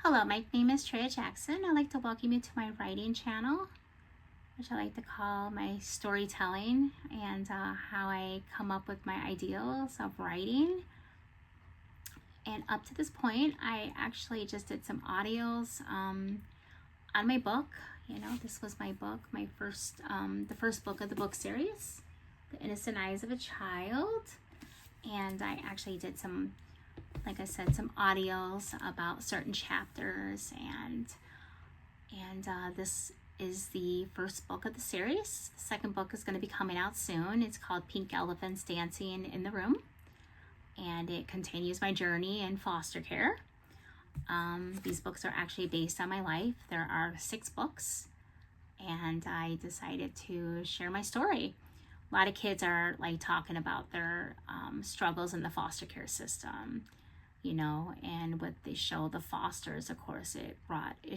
Hello, my name is Treya Jackson. I'd like to welcome you to my writing channel, which I like to call my storytelling and how I come up with my ideals of writing. And up to this point, I actually just did some audios on my book. This was my book, the first book of the book series, The Innocent Eyes of a Child. And I actually did some, like I said, some audios about certain chapters, and this is the first book of the series. The second book is going to be coming out soon. It's called Pink Elephants Dancing in the Room, and it continues my journey in foster care. These books are actually based on my life. There are 6 books, and I decided to share my story. A lot of kids are like talking about their struggles in the foster care system, and what they show the fosters, of course, it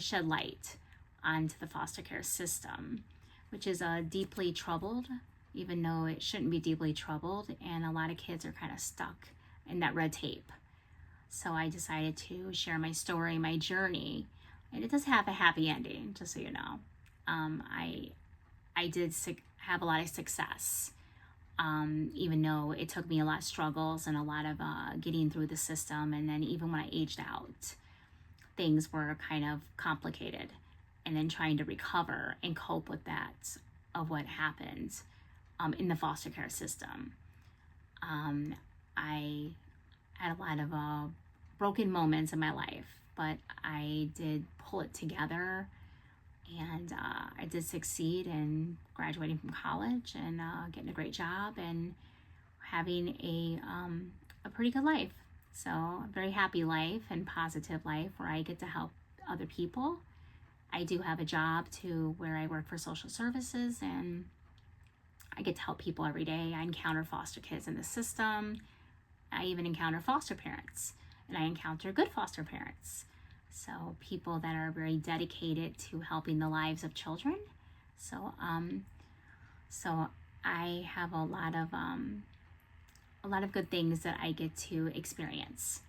shed light onto the foster care system, which is deeply troubled, even though it shouldn't be deeply troubled, and a lot of kids are kind of stuck in that red tape. So I decided to share my story, my journey, and it does have a happy ending, just so you know. I did have a lot of success, even though it took me a lot of struggles and a lot of getting through the system. And then even when I aged out, things were kind of complicated. And then trying to recover and cope with that, of what happened in the foster care system. I had a lot of broken moments in my life, but I did pull it together, and I did succeed in graduating from college and getting a great job and having a pretty good life. So a very happy life and positive life where I get to help other people. I do have a job too where I work for social services, and I get to help people every day. I encounter foster kids in the system. I even encounter foster parents, and I encounter good foster parents. So people that are very dedicated to helping the lives of children. So I have a lot of good things that I get to experience.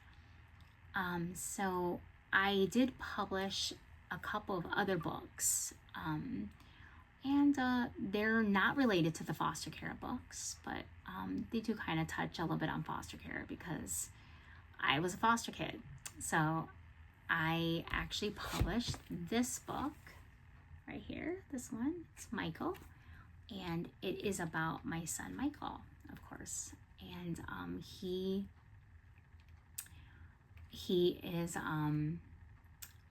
So I did publish a couple of other books, and they're not related to the foster care books, but they do kind of touch a little bit on foster care because I was a foster kid. So I actually published this book right here, this one. It's Michael, and it is about my son Michael, of course. And he is a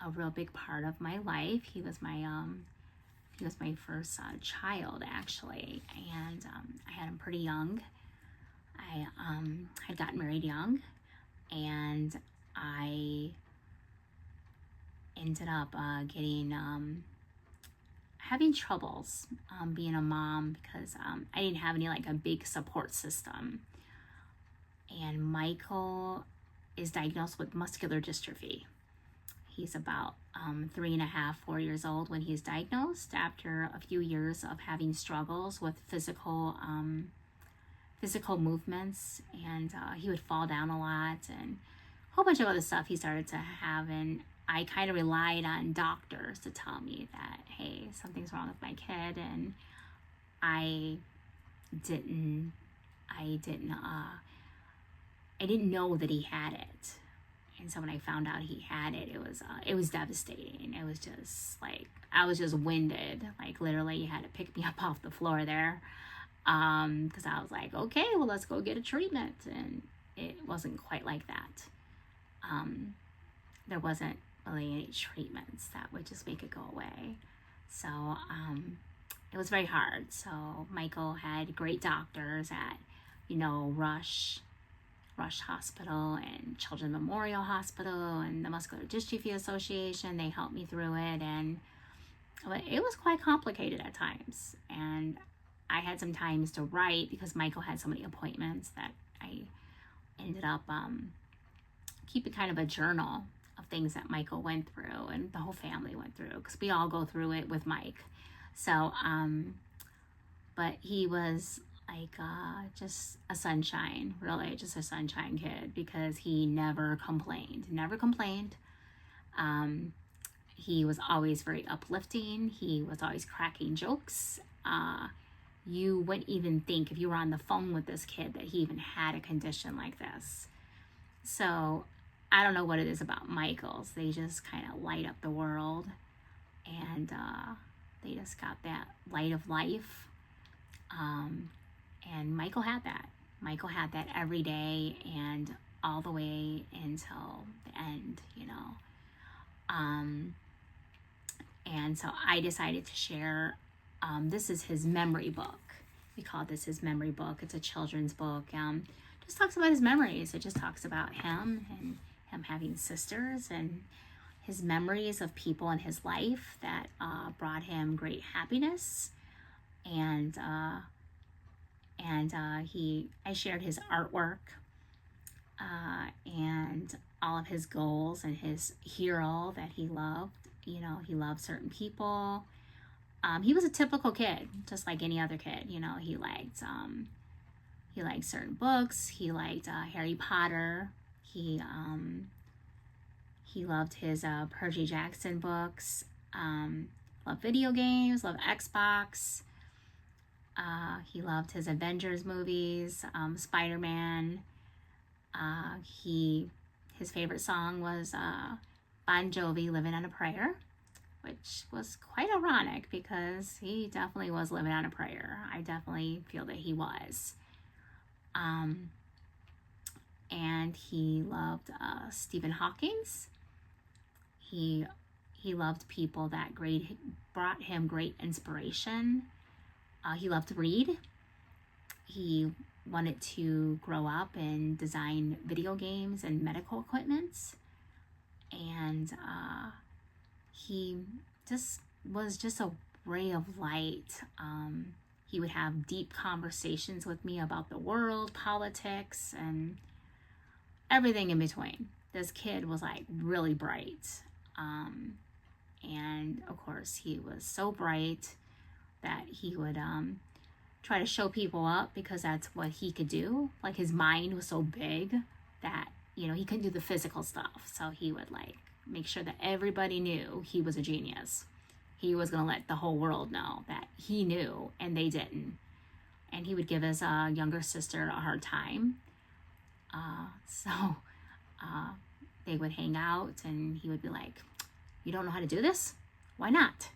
real big part of my life. He was my first child, actually, and I had him pretty young. I had gotten married young, and I ended up having troubles being a mom because I didn't have any a big support system. And Michael is diagnosed with muscular dystrophy. He's about 3.5, 4 years old when he's diagnosed, after a few years of having struggles with physical movements, and he would fall down a lot and a whole bunch of other stuff he started to have. And I kind of relied on doctors to tell me that, hey, something's wrong with my kid, and I didn't know that he had it. And so when I found out he had it, it was devastating. It was just I was just winded. Literally, you had to pick me up off the floor there, because I was like, okay, well, let's go get a treatment. And it wasn't quite like that. There wasn't really any treatments that would just make it go away. So it was very hard. So Michael had great doctors at, Rush Hospital and Children's Memorial Hospital and the Muscular Dystrophy Association. They helped me through it, but it was quite complicated at times. And I had some times to write because Michael had so many appointments that I ended up keeping kind of a journal of things that Michael went through and the whole family went through, because we all go through it with Mike. So, but he was just a sunshine, really, just a sunshine kid, because he never complained. He was always very uplifting. He was always cracking jokes. You wouldn't even think if you were on the phone with this kid that he even had a condition like this. So I don't know what it is about Michaels. They just kind of light up the world, and they just got that light of life. And Michael had that. Michael had that every day and all the way until the end, you know. And so I decided to share, this is his memory book. We call this his memory book. It's a children's book. Just talks about his memories. It just talks about him and him having sisters and his memories of people in his life that brought him great happiness. And I shared his artwork and all of his goals and his hero that he loved. You know, he loved certain people. He was a typical kid, just like any other kid. You know, he liked certain books. He liked Harry Potter. He loved his Percy Jackson books. Loved video games. Loved Xbox. He loved his Avengers movies. Spider-Man. His favorite song was Bon Jovi, Living on a Prayer, which was quite ironic because he definitely was living on a prayer. I definitely feel that he was. And he loved Stephen Hawking's. He loved people that brought him great inspiration. He loved to read. He wanted to grow up and design video games and medical equipments. And he just was just a ray of light. He would have deep conversations with me about the world, politics, and everything in between. This kid was like really bright. And of course, he was so bright that he would try to show people up because that's what he could do. Like his mind was so big that, you know, he couldn't do the physical stuff. So he would like make sure that everybody knew he was a genius. He was going to let the whole world know that he knew and they didn't. And he would give his younger sister a hard time. So they would hang out and he would be like, "You don't know how to do this? Why not?"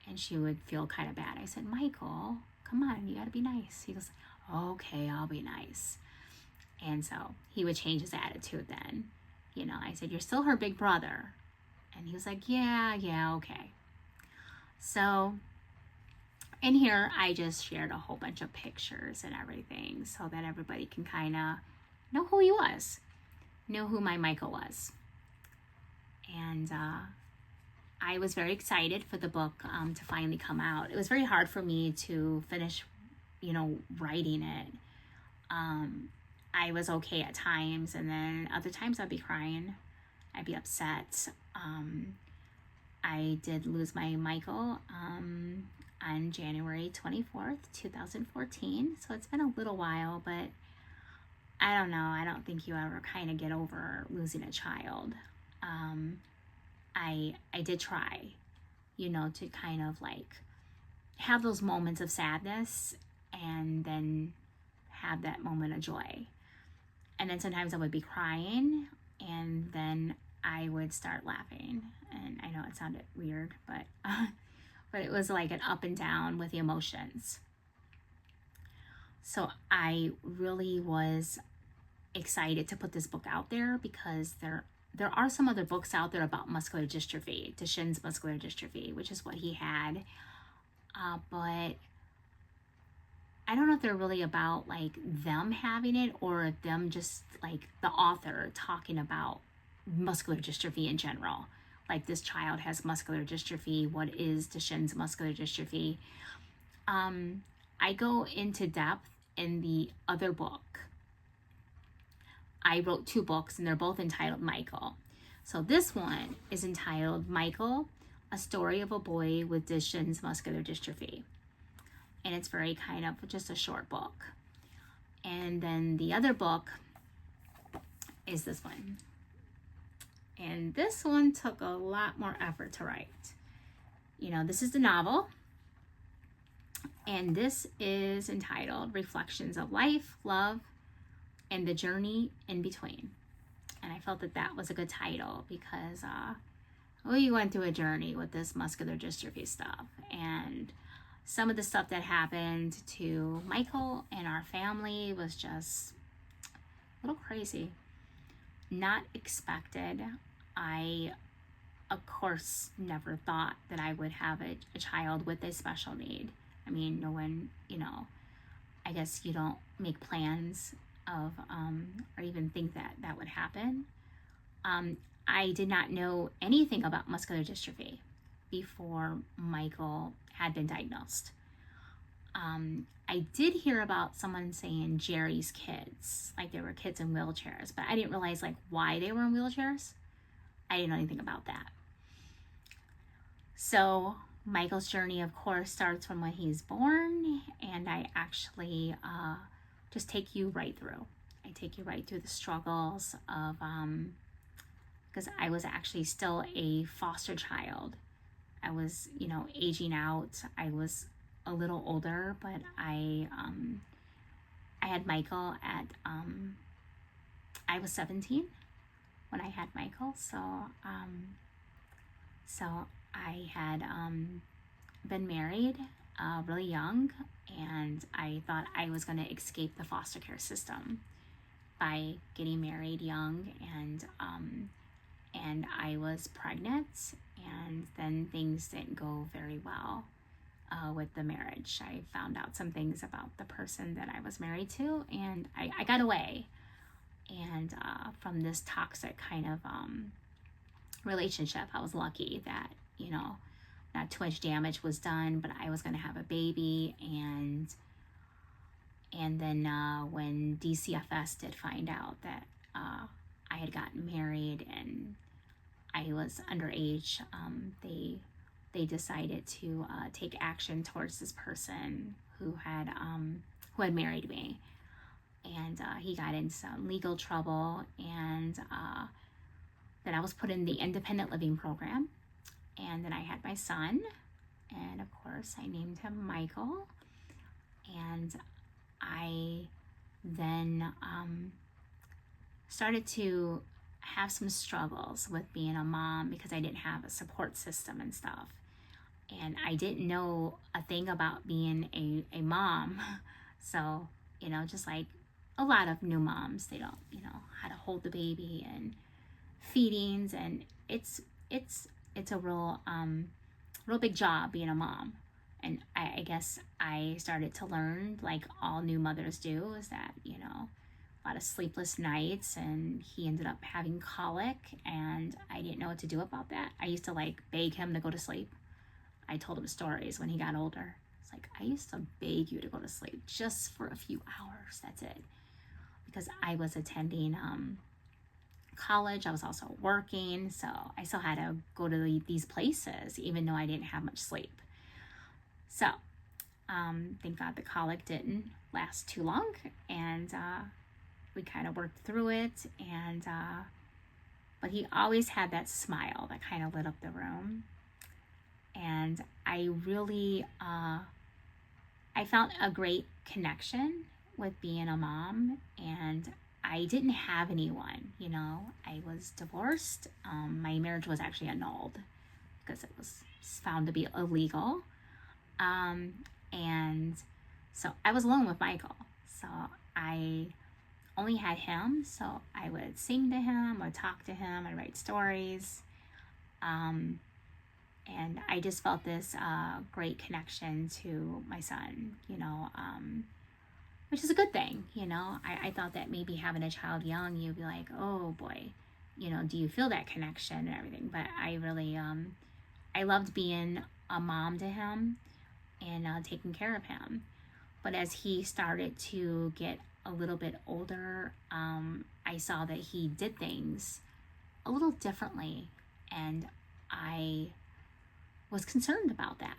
And she would feel kind of bad. I said, "Michael, come on, you got to be nice." He goes, "Okay, I'll be nice." And so he would change his attitude then. You know, I said, "You're still her big brother." And he was like, yeah, okay. So in here, I just shared a whole bunch of pictures and everything so that everybody can kind of know who he was, know who my Michael was. And I was very excited for the book to finally come out. It was very hard for me to finish, you know, writing it. I was okay at times, and then other times I'd be crying. I'd be upset. I did lose my Michael on January 24th, 2014. So it's been a little while, but I don't know. I don't think you ever kind of get over losing a child. I did try, you know, to kind of like have those moments of sadness and then have that moment of joy. And then sometimes I would be crying and then I would start laughing. And I know it sounded weird, but it was like an up and down with the emotions. So I really was excited to put this book out there because there are some other books out there about muscular dystrophy, Duchenne's muscular dystrophy, which is what he had. But I don't know if they're really about like them having it or them just like the author talking about muscular dystrophy in general. Like this child has muscular dystrophy. What is Duchenne's muscular dystrophy? I go into depth in the other book. I wrote 2 books and they're both entitled Michael. So this one is entitled Michael, A Story of a Boy with Duchenne's Muscular Dystrophy. And it's very kind of just a short book. And then the other book is this one. And this one took a lot more effort to write. You know, this is the novel, and this is entitled Reflections of Life, Love, and the Journey in Between. And I felt that that was a good title because we went through a journey with this muscular dystrophy stuff, and some of the stuff that happened to Michael and our family was just a little crazy. Not expected. I, of course, never thought that I would have a child with a special need. I mean, no one, you know, I guess you don't make plans of, or even think that that would happen. I did not know anything about muscular dystrophy before Michael had been diagnosed. I did hear about someone saying Jerry's kids, like there were kids in wheelchairs, but I didn't realize like why they were in wheelchairs. I didn't know anything about that. So Michael's journey, of course, starts from when he's born, and I actually just take you right through. I take you right through the struggles of, because I was actually still a foster child. I was, you know, aging out. I was a little older, but I had Michael at, I was 17 when I had Michael, so I had been married really young, and I thought I was going to escape the foster care system by getting married young, and I was pregnant, and then things didn't go very well with the marriage. I found out some things about the person that I was married to, and I got away. And from this toxic kind of relationship, I was lucky that, you know, not too much damage was done, but I was going to have a baby. And then when DCFS did find out that I had gotten married and I was underage, they decided to take action towards this person who had married me. And he got into some legal trouble, and then I was put in the independent living program, and then I had my son, and of course I named him Michael. And I then started to have some struggles with being a mom because I didn't have a support system and stuff, and I didn't know a thing about being a mom. So, you know, just like a lot of new moms, they don't, you know, how to hold the baby and feedings, and it's a real big job being a mom. And I guess I started to learn, like all new mothers do, is that, you know, a lot of sleepless nights, and he ended up having colic, and I didn't know what to do about that. I used to like beg him to go to sleep. I told him stories when he got older. It's like, I used to beg you to go to sleep just for a few hours, that's it. Because I was attending college, I was also working, so I still had to go to these places even though I didn't have much sleep. So thank God the colic didn't last too long, and we kind of worked through it. And but he always had that smile that kind of lit up the room, and I really I found a great connection with being a mom. And I didn't have anyone, you know. I was divorced. My marriage was actually annulled because it was found to be illegal. And so I was alone with Michael. So I only had him. So I would sing to him, I would talk to him, I'd write stories. And I just felt this great connection to my son, you know, which is a good thing, you know. I thought that maybe having a child young, you'd be like, oh boy, you know, do you feel that connection and everything? But I really, I loved being a mom to him and taking care of him. But as he started to get a little bit older, I saw that he did things a little differently, and I was concerned about that.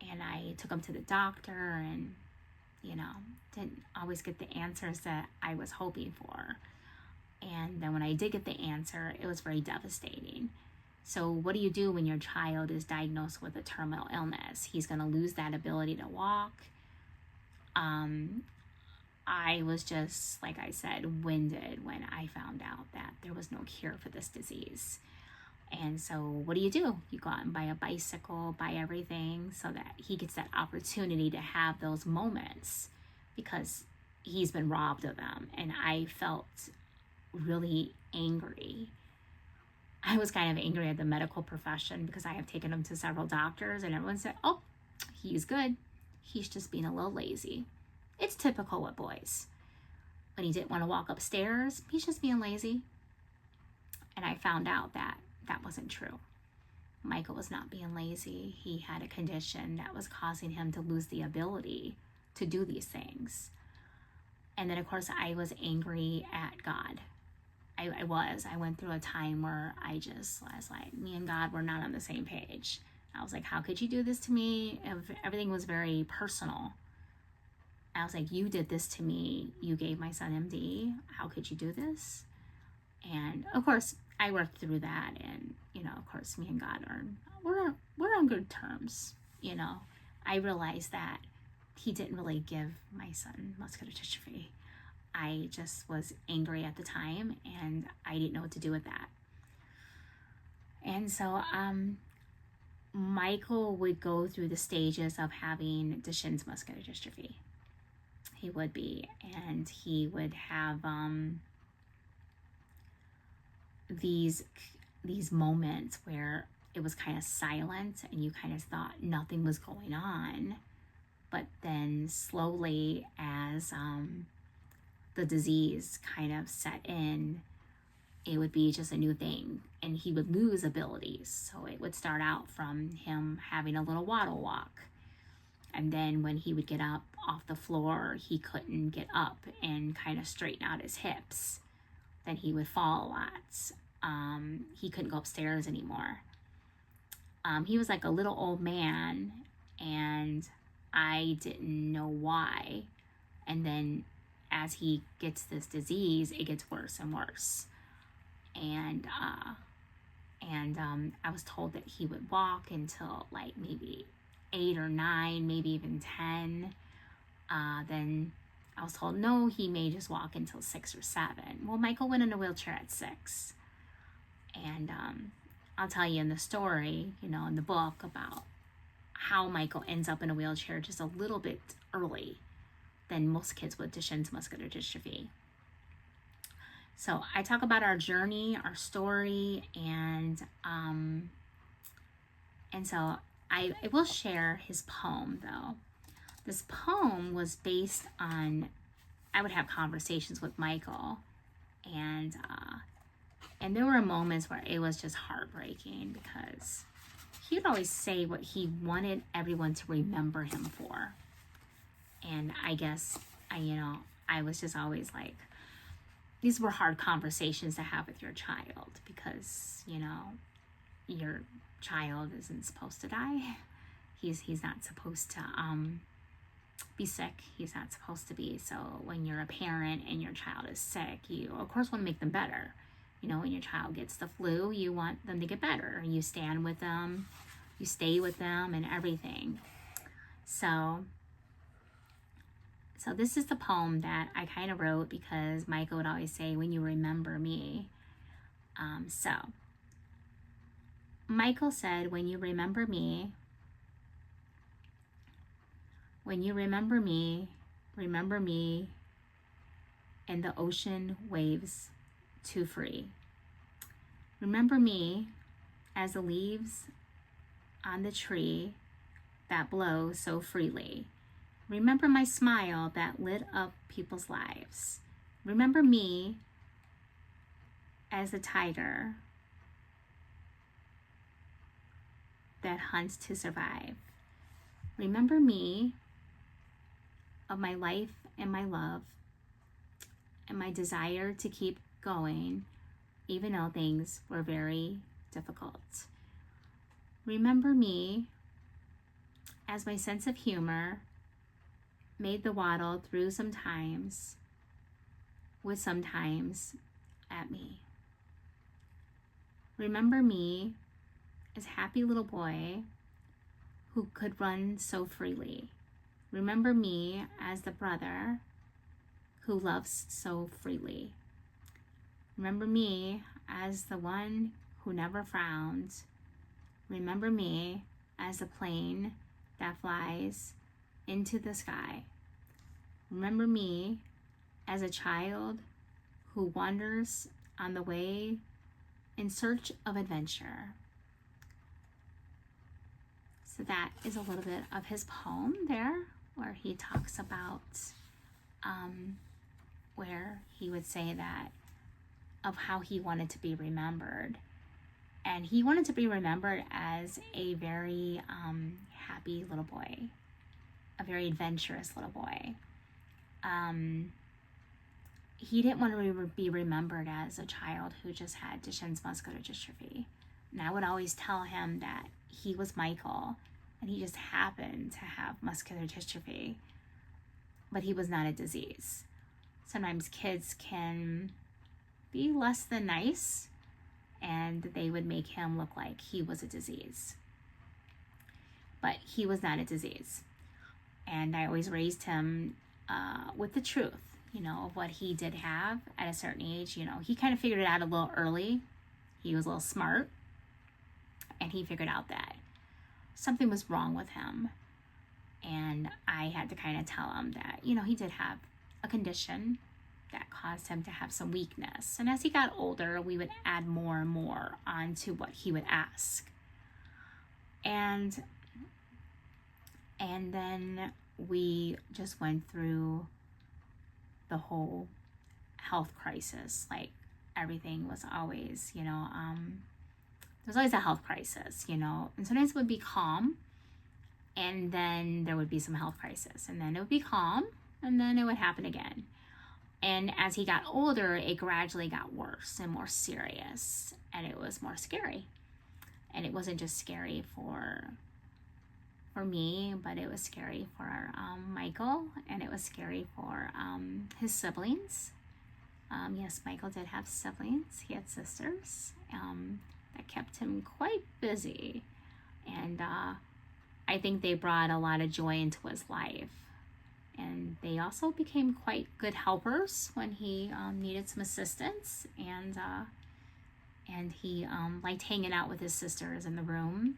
And I took him to the doctor, and you know, didn't always get the answers that I was hoping for. And then when I did get the answer, it was very devastating. So what do you do when your child is diagnosed with a terminal illness? He's going to lose that ability to walk. I was just, like I said, winded when I found out that there was no cure for this disease. And so what do? You go out and buy a bicycle, buy everything so that he gets that opportunity to have those moments, because he's been robbed of them. And I felt really angry. I was kind of angry at the medical profession because I have taken him to several doctors and everyone said, oh, he's good. He's just being a little lazy. It's typical with boys. When he didn't want to walk upstairs, he's just being lazy. And I found out that that wasn't true. Michael was not being lazy. He had a condition that was causing him to lose the ability to do these things. And then, of course, I was angry at God. I went through a time where I was like, me and God were not on the same page. I was like, how could you do this to me? Everything was very personal. I was like, you did this to me. You gave my son MD. How could you do this? And of course, I worked through that. And, of course, me and God we're on good terms. I realized that he didn't really give my son muscular dystrophy. I just was angry at the time, and I didn't know what to do with that. And so Michael would go through the stages of having Duchenne's muscular dystrophy. He would be, and he would have these moments where it was kind of silent and you kind of thought nothing was going on. But then slowly, as the disease kind of set in, it would be just a new thing, and he would lose abilities. So it would start out from him having a little waddle walk, and then when he would get up off the floor, he couldn't get up and kind of straighten out his hips. Then he would fall a lot. He couldn't go upstairs anymore. He was like a little old man, and I didn't know why. And then as he gets this disease, it gets worse and worse. And I was told that he would walk until like maybe 8 or 9, maybe even 10. Then I was told, no, he may just walk until 6 or 7. Well, Michael went in a wheelchair at 6. And I'll tell you in the story, in the book, about how Michael ends up in a wheelchair just a little bit early than most kids with Duchenne's muscular dystrophy. So I talk about our journey, our story, and so I will share his poem, though. This poem was based on, I would have conversations with Michael, and there were moments where it was just heartbreaking, because he would always say what he wanted everyone to remember him for. And I guess, I was just always like, these were hard conversations to have with your child, because, your child isn't supposed to die. He's not supposed to be sick. He's not supposed to be. So when you're a parent and your child is sick, you, of course, want to make them better. When your child gets the flu, you want them to get better. You stand with them, you stay with them, and everything. So this is the poem that I kind of wrote because Michael would always say, when you remember me. So Michael said, when you remember me, remember me in the ocean waves too free. Remember me as the leaves on the tree that blow so freely. Remember my smile that lit up people's lives. Remember me as a tiger that hunts to survive. Remember me of my life and my love and my desire to keep going, even though things were very difficult. Remember me as my sense of humor made the waddle through sometimes, with sometimes at me. Remember me as happy little boy who could run so freely. Remember me as the brother who loves so freely. Remember me as the one who never frowns. Remember me as the plane that flies into the sky. Remember me as a child who wanders on the way in search of adventure. So that is a little bit of his poem there, where he talks about, where he would say that of how he wanted to be remembered. And he wanted to be remembered as a very happy little boy, a very adventurous little boy. He didn't want to be remembered as a child who just had Duchenne's muscular dystrophy. And I would always tell him that he was Michael and he just happened to have muscular dystrophy, but he was not a disease. Sometimes kids can be less than nice and they would make him look like he was a disease. But he was not a disease. And I always raised him with the truth, of what he did have at a certain age. He kind of figured it out a little early. He was a little smart. And he figured out that something was wrong with him. And I had to kind of tell him that, he did have a condition that caused him to have some weakness. And as he got older, we would add more and more onto what he would ask. And then we just went through the whole health crisis. Like everything was always, there was always a health crisis, and sometimes it would be calm and then there would be some health crisis and then it would be calm and then it would happen again. And as he got older, it gradually got worse and more serious and it was more scary. And it wasn't just scary for me, but it was scary for Michael, and it was scary for his siblings. Yes, Michael did have siblings. He had sisters that kept him quite busy. And I think they brought a lot of joy into his life. And they also became quite good helpers when he needed some assistance. And he liked hanging out with his sisters in the room,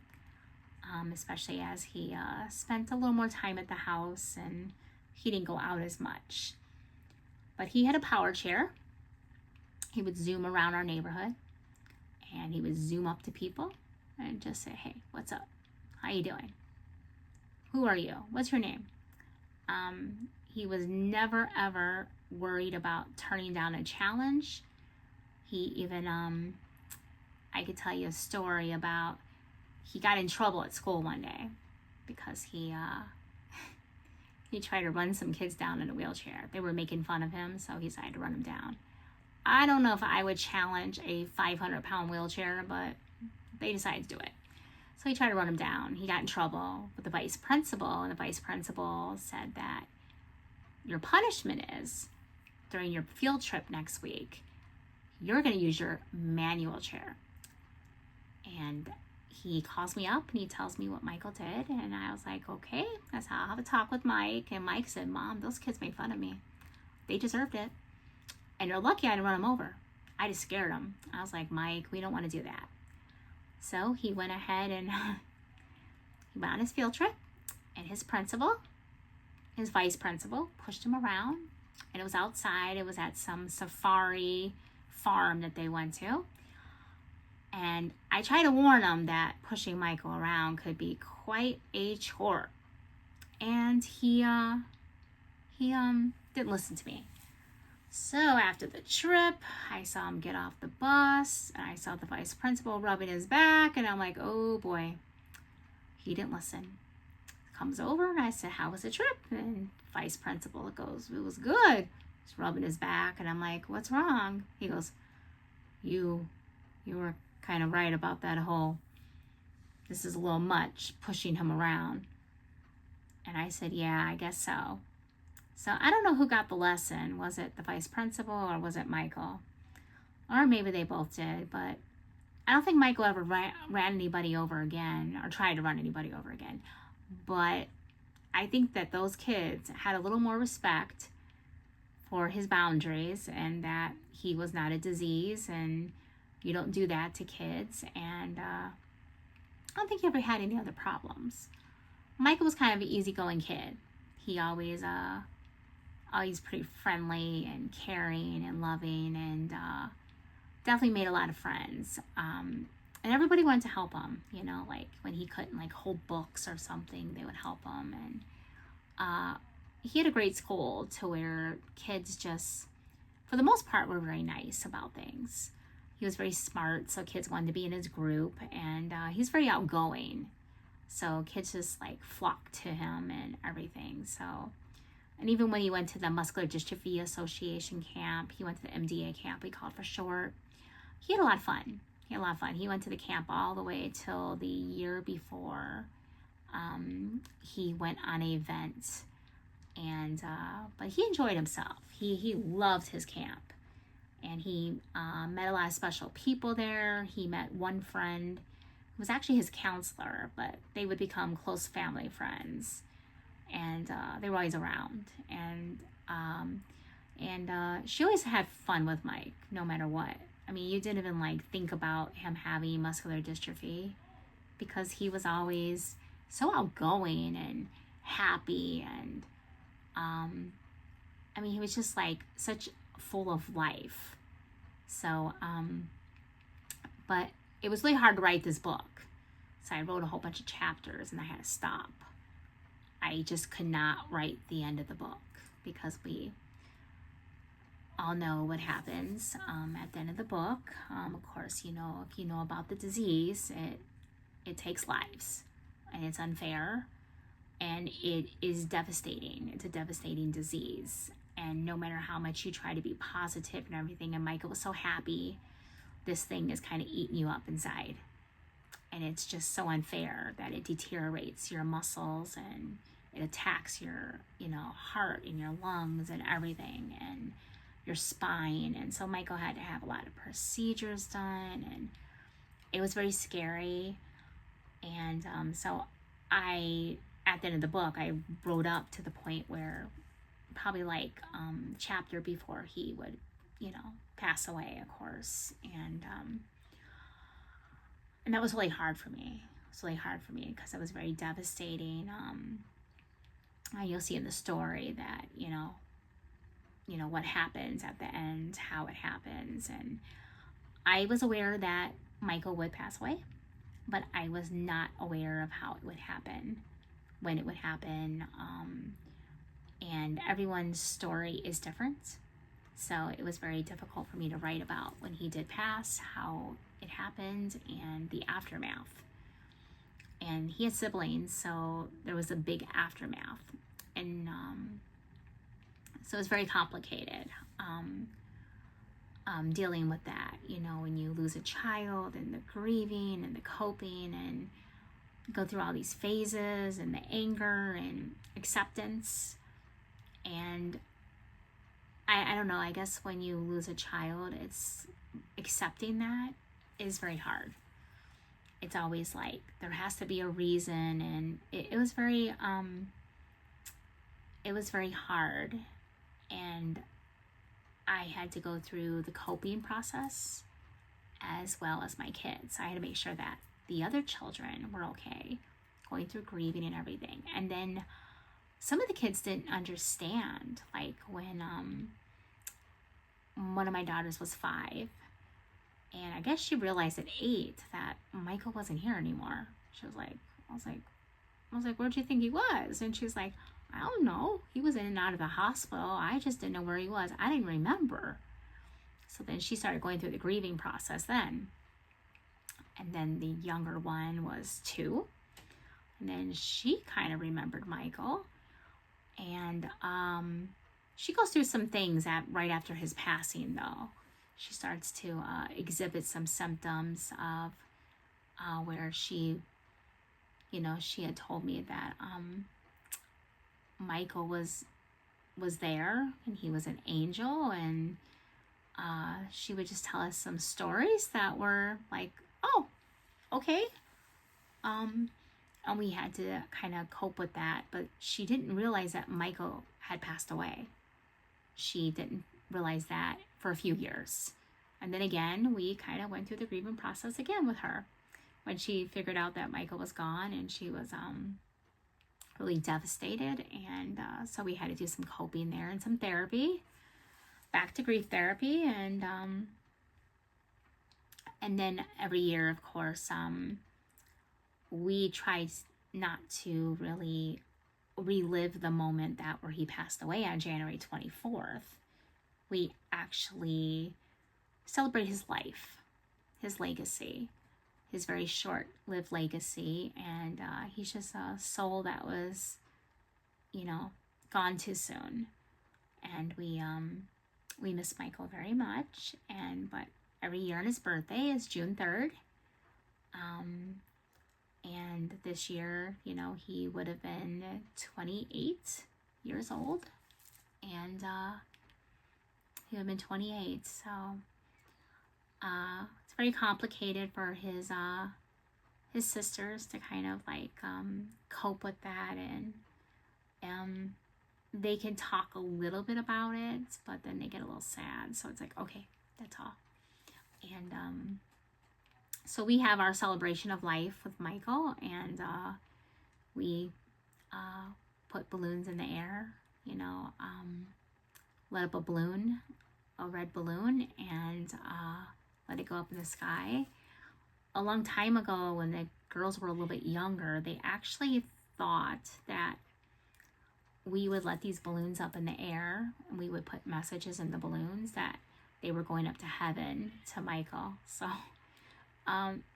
especially as he spent a little more time at the house and he didn't go out as much. But he had a power chair. He would zoom around our neighborhood and he would zoom up to people and just say, "Hey, what's up? How you doing? Who are you? What's your name?" He was never ever worried about turning down a challenge. He even, I could tell you a story about, he got in trouble at school one day because he tried to run some kids down in a wheelchair. They were making fun of him, so he decided to run them down. I don't know if I would challenge a 500-pound wheelchair, but they decided to do it. So he tried to run him down. He got in trouble with the vice principal, and the vice principal said that your punishment is, during your field trip next week, you're going to use your manual chair. And he calls me up and he tells me what Michael did. And I was like, okay, that's how I'll have a talk with Mike. And Mike said, "Mom, those kids made fun of me. They deserved it. And you're lucky I didn't run them over. I just scared them." I was like, "Mike, we don't want to do that." So he went ahead and he went on his field trip. And his principal, his vice principal, pushed him around. And it was outside. It was at some safari farm that they went to. And I tried to warn him that pushing Michael around could be quite a chore. And he didn't listen to me. So after the trip, I saw him get off the bus, and I saw the vice principal rubbing his back, and I'm like, oh boy, he didn't listen. Comes over, and I said, "How was the trip?" And vice principal goes, "It was good." He's rubbing his back, and I'm like, "What's wrong?" He goes, You were kind of right about that whole, this is a little much, pushing him around." And I said, "Yeah, I guess so." So I don't know who got the lesson. Was it the vice principal or was it Michael? or maybe they both did, but I don't think Michael ever ran anybody over again or tried to run anybody over again. But I think that those kids had a little more respect for his boundaries and that he was not a disease, and you don't do that to kids. And I don't think he ever had any other problems. Michael was kind of an easygoing kid. He always pretty friendly and caring and loving, and definitely made a lot of friends. And everybody wanted to help him, you know, like when he couldn't like hold books or something, they would help him. And he had a great school to where kids just, for the most part, were very nice about things. He was very smart, so kids wanted to be in his group, and he's very outgoing. So kids just like flocked to him and everything. So, and even when he went to the Muscular Dystrophy Association camp, he went to the MDA camp, we call it for short. He had a lot of fun. He went to the camp all the way till the year before he went on an event, and but he enjoyed himself. He loved his camp, and he met a lot of special people there. He met one friend who was actually his counselor, but they would become close family friends, and they were always around. And she always had fun with Mike, no matter what. I mean, you didn't even like think about him having muscular dystrophy because he was always so outgoing and happy, and I mean, he was just like such full of life. So, but it was really hard to write this book. So I wrote a whole bunch of chapters and I had to stop. I just could not write the end of the book because we all know what happens at the end of the book. Of course, you know, if you know about the disease, it takes lives, and it's unfair, and it is devastating. It's a devastating disease, and no matter how much you try to be positive and everything, and Michael was so happy, this thing is kind of eating you up inside, and it's just so unfair that it deteriorates your muscles and it attacks your, you know, heart and your lungs and everything, and your spine. And so Michael had to have a lot of procedures done, and it was very scary. And so at the end of the book, I wrote up to the point where probably like chapter before he would, you know, pass away, of course. And that was really hard for me. It was really hard for me because it was very devastating. You'll see in the story that, you know, what happens at the end, how it happens. And I was aware that Michael would pass away, but I was not aware of how it would happen, when it would happen. And everyone's story is different. So it was very difficult for me to write about when he did pass, how it happened, and the aftermath. And he had siblings, so there was a big aftermath. And so it's very complicated dealing with that, you know, when you lose a child, and the grieving and the coping, and go through all these phases, and the anger and acceptance. And I don't know, I guess when you lose a child, it's accepting that is very hard. It's always like there has to be a reason, and it was very hard. And I had to go through the coping process as well as my kids. I had to make sure that the other children were okay, going through grieving and everything. And then some of the kids didn't understand, like when one of my daughters was 5, and I guess she realized at 8 that Michael wasn't here anymore. She was like, I was like, where'd you think he was? And she's like, I don't know. He was in and out of the hospital. I just didn't know where he was. I didn't remember. So then she started going through the grieving process then. And then the younger one was 2. And then she kind of remembered Michael. And she goes through some things right after his passing, though. She starts to exhibit some symptoms of where she, you know, she had told me that Michael was there, and he was an angel, and she would just tell us some stories that were like, oh, okay. And we had to kind of cope with that. But she didn't realize that Michael had passed away. She didn't realize that for a few years. And then again, we kind of went through the grieving process again with her when she figured out that Michael was gone, and she was really devastated. And so we had to do some coping there and some therapy, back to grief therapy. And then every year, of course, we tried not to really relive the moment that where he passed away on January 24th. We actually celebrate his life, his legacy, his very short-lived legacy. And he's just a soul that was, gone too soon. And we miss Michael very much. But every year on his birthday is June 3rd. And this year, he would have been 28 years old. And he would have been 28. So it's very complicated for his sisters to kind of like cope with that. And they can talk a little bit about it, but then they get a little sad. So it's like, okay, that's all. And so we have our celebration of life with Michael, and we put balloons in the air, let up a balloon, a red balloon, and let it go up in the sky. A long time ago, when the girls were a little bit younger, they actually thought that we would let these balloons up in the air, and we would put messages in the balloons that they were going up to heaven to Michael. So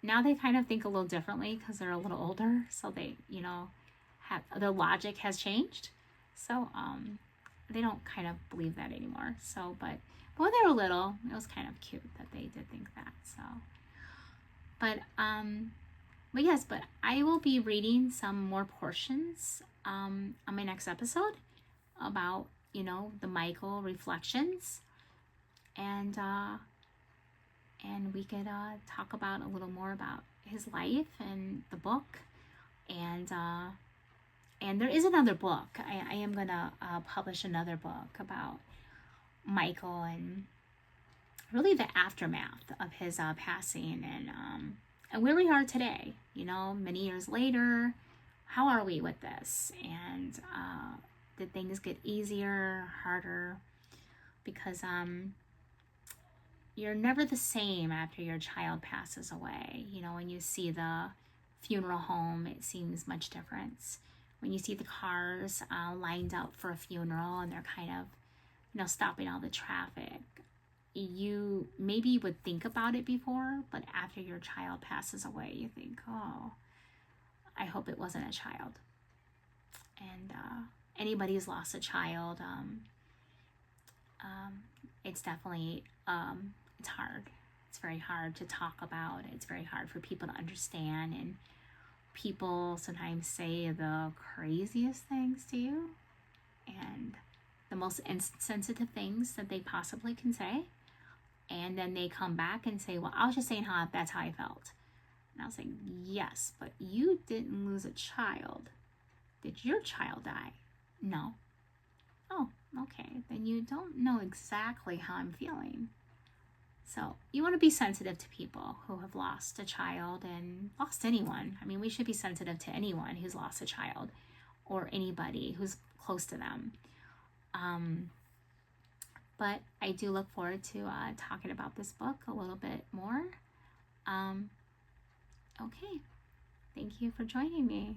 now they kind of think a little differently because they're a little older. So they, have their logic has changed. So they don't kind of believe that anymore. So, but when they were little, it was kind of cute that they did think that. So, but yes, but I will be reading some more portions on my next episode about, the Michael reflections. And we could talk about a little more about his life and the book. And there is another book. I am going to publish another book about Michael and really the aftermath of his passing, and where we are today, many years later. How are we with this? And did things get easier, harder? Because you're never the same after your child passes away. When you see the funeral home, it seems much different. When you see the cars lined up for a funeral and they're kind of, stopping all the traffic, you would think about it before, but after your child passes away, you think, oh, I hope it wasn't a child. And anybody who's lost a child, it's definitely, it's hard. It's very hard to talk about. It's very hard for people to understand. And people sometimes say the craziest things to you and the most insensitive things that they possibly can say. And then they come back and say, well, I was just saying how that's how I felt. And I was like, yes, but you didn't lose a child. Did your child die? No. Oh, okay. Then you don't know exactly how I'm feeling. So you want to be sensitive to people who have lost a child and lost anyone. I mean, we should be sensitive to anyone who's lost a child or anybody who's close to them. But I do look forward to talking about this book a little bit more. Okay. Thank you for joining me.